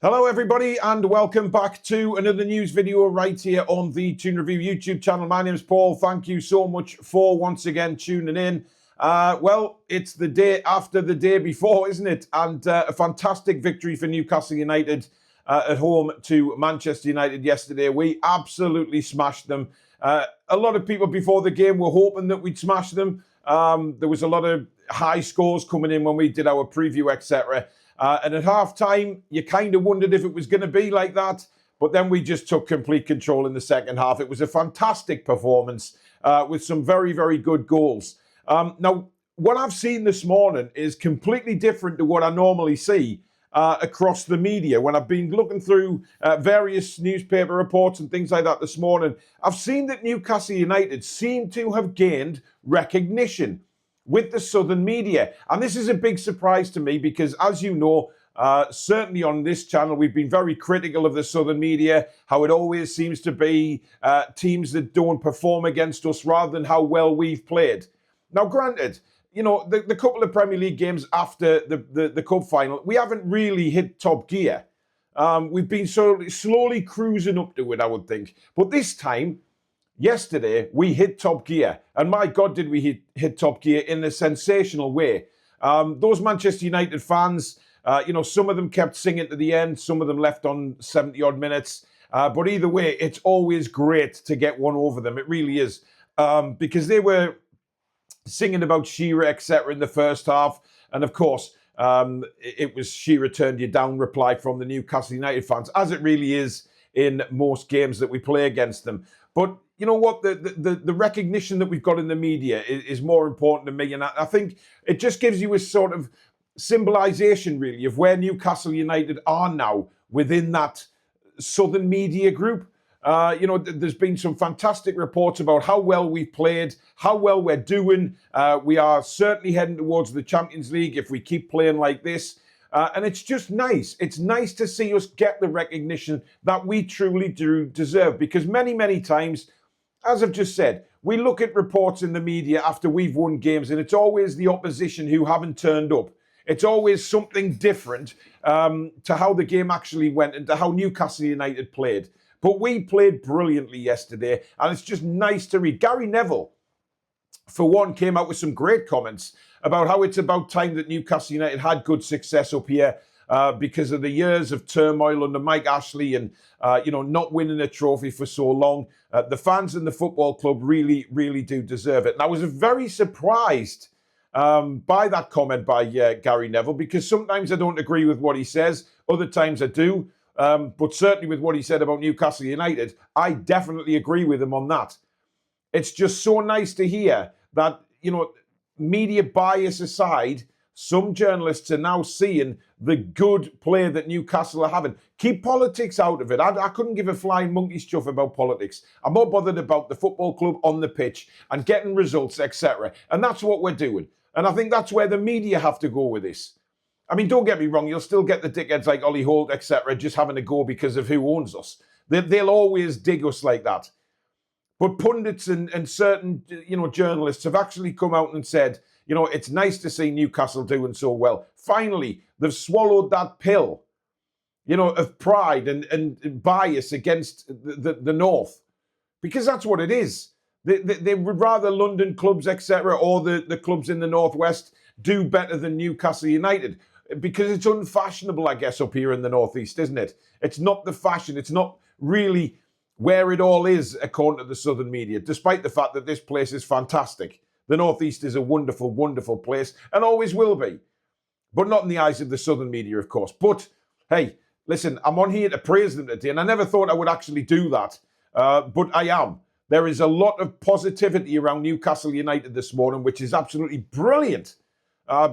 Hello everybody and welcome back to another news video right here on the Toon Review YouTube channel. My name is Paul. Thank you so much for once again tuning in. Well, it's the day after the day before, isn't it? And a fantastic victory for Newcastle United at home to Manchester United yesterday. We absolutely smashed them. A lot of people before the game were hoping that we'd smash them. There was a lot of high scores coming in when we did our preview, etc. And at half-time, you kind of wondered if it was going to be like that. But then we just took complete control in the second half. It was a fantastic performance with some very, very good goals. Now, what I've seen this morning is completely different to what I normally see across the media. When I've been looking through various newspaper reports and things like that this morning, I've seen that Newcastle United seem to have gained recognition with the southern media. And this is a big surprise to me because, as you know, certainly on this channel, we've been very critical of the southern media, how it always seems to be teams that don't perform against us rather than how well we've played. Now, granted, you know, the couple of Premier League games after the cup final, we haven't really hit top gear. We've been slowly cruising up to it, I would think. But this time, yesterday, we hit top gear. And my God, did we hit top gear in a sensational way. Those Manchester United fans, you know, some of them kept singing to the end. Some of them left on 70-odd minutes. But either way, it's always great to get one over them. It really is. Because they were singing about Shearer, etc. in the first half. And of course, it was Shearer turned you down reply from the Newcastle United fans, as it really is in most games that we play against them. But you know what? The recognition that we've got in the media is more important to me. And I think it just gives you a sort of symbolisation, really, of where Newcastle United are now within that southern media group. You know, there's been some fantastic reports about how well we've played, how well we're doing. We are certainly heading towards the Champions League if we keep playing like this. And it's just nice. It's nice to see us get the recognition that we truly do deserve. Because many, many times, as I've just said, we look at reports in the media after we've won games and it's always the opposition who haven't turned up. It's always something different to how the game actually went and to how Newcastle United played. But we played brilliantly yesterday and it's just nice to read. Gary Neville, for one, came out with some great comments about how it's about time that Newcastle United had good success up here because of the years of turmoil under Mike Ashley and, you know, not winning a trophy for so long. The fans in the football club really, really do deserve it. And I was very surprised by that comment by Gary Neville because sometimes I don't agree with what he says. Other times I do. But certainly with what he said about Newcastle United, I definitely agree with him on that. It's just so nice to hear that, you know, media bias aside, some journalists are now seeing the good play that Newcastle are having. Keep politics out of it. I couldn't give a flying monkey's chuff about politics. I'm more bothered about the football club on the pitch and getting results, etc. And that's what we're doing. And I think that's where the media have to go with this. I mean, don't get me wrong, you'll still get the dickheads like Ollie Holt, etc., just having a go because of who owns us. They'll always dig us like that. But pundits and certain, you know, journalists have actually come out and said, you know, it's nice to see Newcastle doing so well. Finally, they've swallowed that pill, you know, of pride and bias against the North. Because that's what it is. They would rather London clubs, etc., or the clubs in the Northwest do better than Newcastle United. Because it's unfashionable, I guess, up here in the Northeast, isn't it? It's not the fashion. It's not really where it all is, according to the southern media, despite the fact that this place is fantastic. The Northeast is a wonderful, wonderful place and always will be. But not in the eyes of the southern media, of course. But, hey, listen, I'm on here to praise them today, and I never thought I would actually do that. But I am. There is a lot of positivity around Newcastle United this morning, which is absolutely brilliant.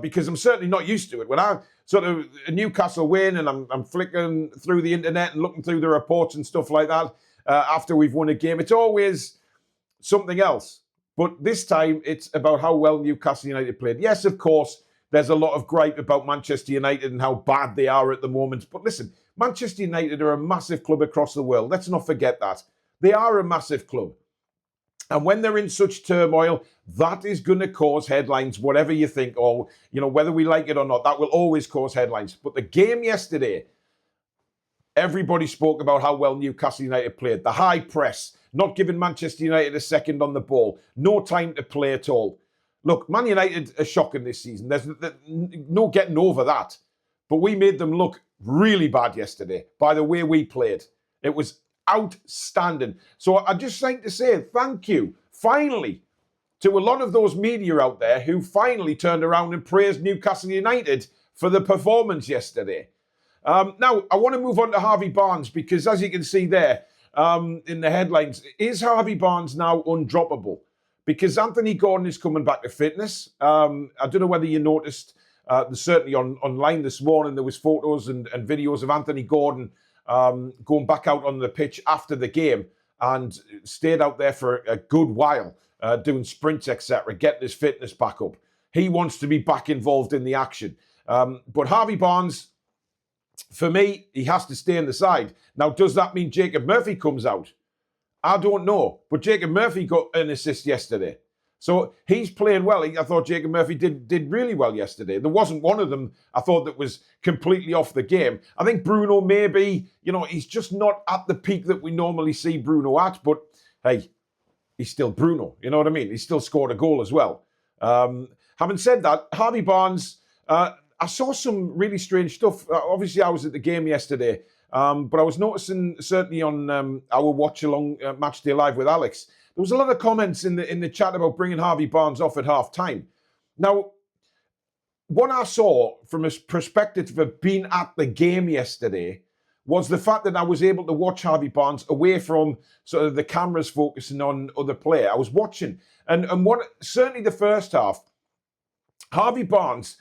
Because I'm certainly not used to it. When I sort of Newcastle win and I'm flicking through the internet and looking through the reports and stuff like that after we've won a game, it's always something else. But this time, it's about how well Newcastle United played. Yes, of course, there's a lot of gripe about Manchester United and how bad they are at the moment. But listen, Manchester United are a massive club across the world. Let's not forget that. They are a massive club. And when they're in such turmoil, that is going to cause headlines, whatever you think, or, you know, whether we like it or not, that will always cause headlines. But the game yesterday, everybody spoke about how well Newcastle United played. The high press, not giving Manchester United a second on the ball, no time to play at all. Look, Man United are shocking this season. There's no getting over that. But we made them look really bad yesterday by the way we played. It was outstanding. So I'd just like to say thank you, finally, to a lot of those media out there who finally turned around and praised Newcastle United for the performance yesterday. Now, I want to move on to Harvey Barnes because, as you can see there in the headlines, is Harvey Barnes now undroppable? Because Anthony Gordon is coming back to fitness. I don't know whether you noticed, certainly online this morning, there was photos and videos of Anthony Gordon going back out on the pitch after the game and stayed out there for a good while, doing sprints, etc., getting his fitness back up. He wants to be back involved in the action. But Harvey Barnes, for me, he has to stay in the side. Now, does that mean Jacob Murphy comes out? I don't know. But Jacob Murphy got an assist yesterday. So he's playing well. I thought Jacob Murphy did really well yesterday. There wasn't one of them I thought that was completely off the game. I think Bruno maybe, he's just not at the peak that we normally see Bruno at. But hey, he's still Bruno. You know what I mean? He still scored a goal as well. Having said that, Harvey Barnes, I saw some really strange stuff. Obviously, I was at the game yesterday. But I was noticing, certainly on our watch-along Match Day Live with Alex, there was a lot of comments in the chat about bringing Harvey Barnes off at half-time. Now, what I saw from a perspective of being at the game yesterday was the fact that I was able to watch Harvey Barnes away from sort of the cameras focusing on other player. I was watching. And what certainly the first half, Harvey Barnes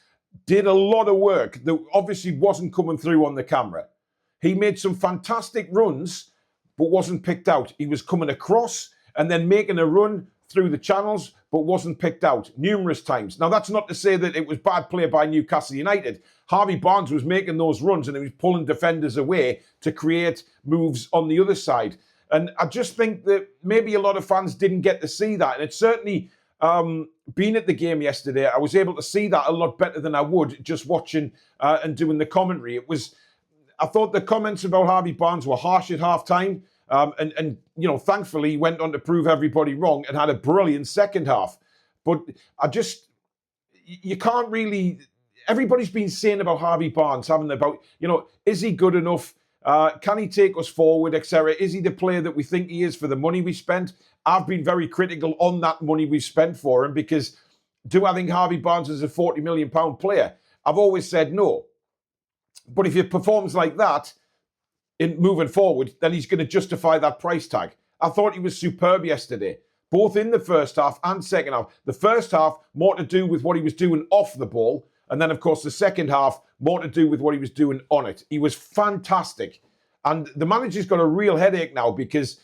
did a lot of work that obviously wasn't coming through on the camera. He made some fantastic runs, but wasn't picked out. He was coming across and then making a run through the channels, but wasn't picked out numerous times. Now, that's not to say that it was bad play by Newcastle United. Harvey Barnes was making those runs and he was pulling defenders away to create moves on the other side. And I just think that maybe a lot of fans didn't get to see that. And it's certainly, being at the game yesterday, I was able to see that a lot better than I would just watching and doing the commentary. I thought the comments about Harvey Barnes were harsh at half-time. And thankfully, he went on to prove everybody wrong and had a brilliant second half. But you can't really... Everybody's been saying about Harvey Barnes, is he good enough? Can he take us forward, etc.? Is he the player that we think he is for the money we spent? I've been very critical on that money we've spent for him because do I think Harvey Barnes is a £40 million player? I've always said no. But if he performs like that in moving forward, then he's going to justify that price tag. I thought he was superb yesterday, both in the first half and second half. The first half, more to do with what he was doing off the ball. And then, of course, the second half, more to do with what he was doing on it. He was fantastic. And the manager's got a real headache now because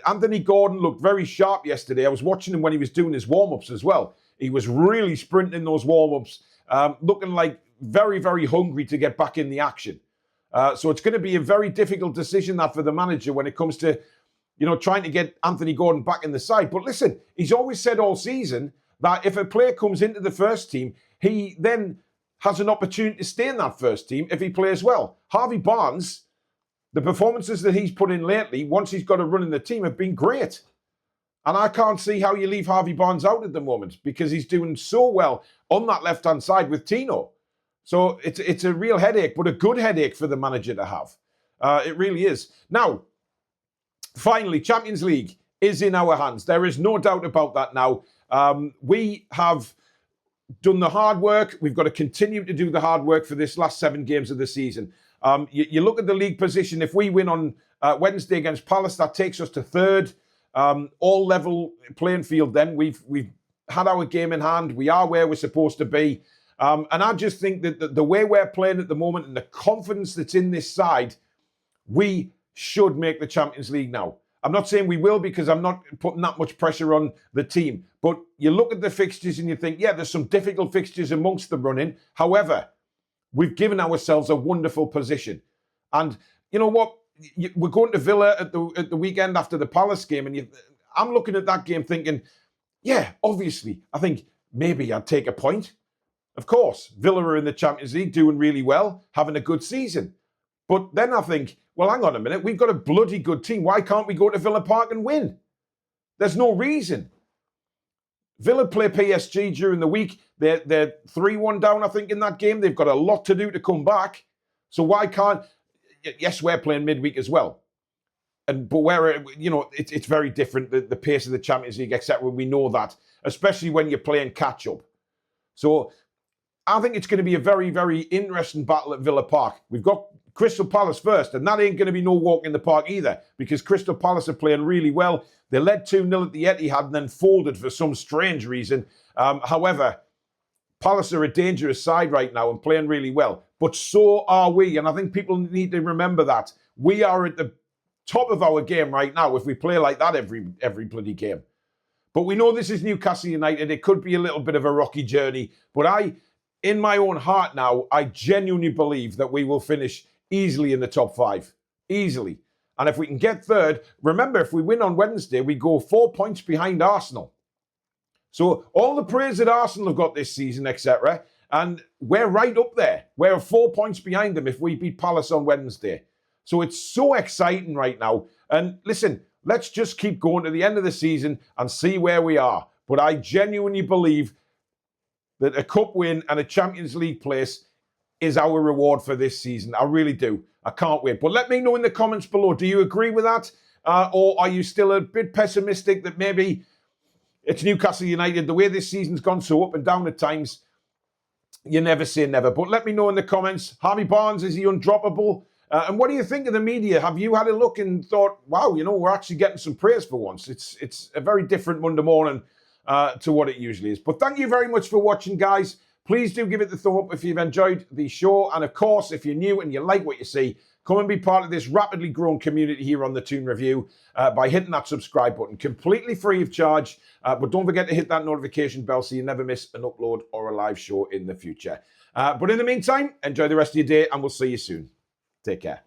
Anthony Gordon looked very sharp yesterday. I was watching him when he was doing his warm-ups as well. He was really sprinting those warm-ups, looking like very, very hungry to get back in the action. So it's going to be a very difficult decision that for the manager when it comes to, trying to get Anthony Gordon back in the side. But listen, he's always said all season that if a player comes into the first team, he then has an opportunity to stay in that first team if he plays well. Harvey Barnes, the performances that he's put in lately, once he's got a run in the team, have been great. And I can't see how you leave Harvey Barnes out at the moment because he's doing so well on that left-hand side with Tino. So it's a real headache, but a good headache for the manager to have. It really is. Now, finally, Champions League is in our hands. There is no doubt about that now. We have done the hard work. We've got to continue to do the hard work for this last 7 games of the season. You look at the league position. If we win on Wednesday against Palace, that takes us to 3rd. All level playing field then. We've had our game in hand. We are where we're supposed to be. And I just think that the way we're playing at the moment and the confidence that's in this side, we should make the Champions League now. I'm not saying we will because I'm not putting that much pressure on the team. But you look at the fixtures and you think, yeah, there's some difficult fixtures amongst the running. However, we've given ourselves a wonderful position. And you know what? We're going to Villa at the weekend after the Palace game. And I'm looking at that game thinking, yeah, obviously, I think maybe I'd take a point. Of course, Villa are in the Champions League, doing really well, having a good season. But then I think, well, hang on a minute. We've got a bloody good team. Why can't we go to Villa Park and win? There's no reason. Villa play PSG during the week. They're 3-1 down, I think, in that game. They've got a lot to do to come back. So why can't... Yes, we're playing midweek as well. But where, it's very different, the pace of the Champions League, etc. We know that, especially when you're playing catch-up. So I think it's going to be a very, very interesting battle at Villa Park. We've got Crystal Palace first, and that ain't going to be no walk in the park either, because Crystal Palace are playing really well. They led 2-0 at the Etihad and then folded for some strange reason. However, Palace are a dangerous side right now and playing really well. But so are we, and I think people need to remember that. We are at the top of our game right now if we play like that every bloody game. But we know this is Newcastle United. It could be a little bit of a rocky journey. But in my own heart now, I genuinely believe that we will finish easily in the top 5. Easily. And if we can get third, remember, if we win on Wednesday, we go 4 points behind Arsenal. So all the praise that Arsenal have got this season, etc., and we're right up there. We're 4 points behind them if we beat Palace on Wednesday. So it's so exciting right now. And listen, let's just keep going to the end of the season and see where we are. But I genuinely believe that a cup win and a Champions League place is our reward for this season. I really do. I can't wait. But let me know in the comments below. Do you agree with that? Or are you still a bit pessimistic that maybe it's Newcastle United? The way this season's gone so up and down at times, you never say never. But let me know in the comments. Harvey Barnes, is he undroppable? And what do you think of the media? Have you had a look and thought, wow, we're actually getting some praise for once? It's a very different Monday morning to what it usually is. But thank you very much for watching, guys. Please do give it the thumb up if you've enjoyed the show. And of course, if you're new and you like what you see, come and be part of this rapidly growing community here on the Toon Review by hitting that subscribe button. Completely free of charge. But don't forget to hit that notification bell so you never miss an upload or a live show in the future. But in the meantime, enjoy the rest of your day and we'll see you soon. Take care.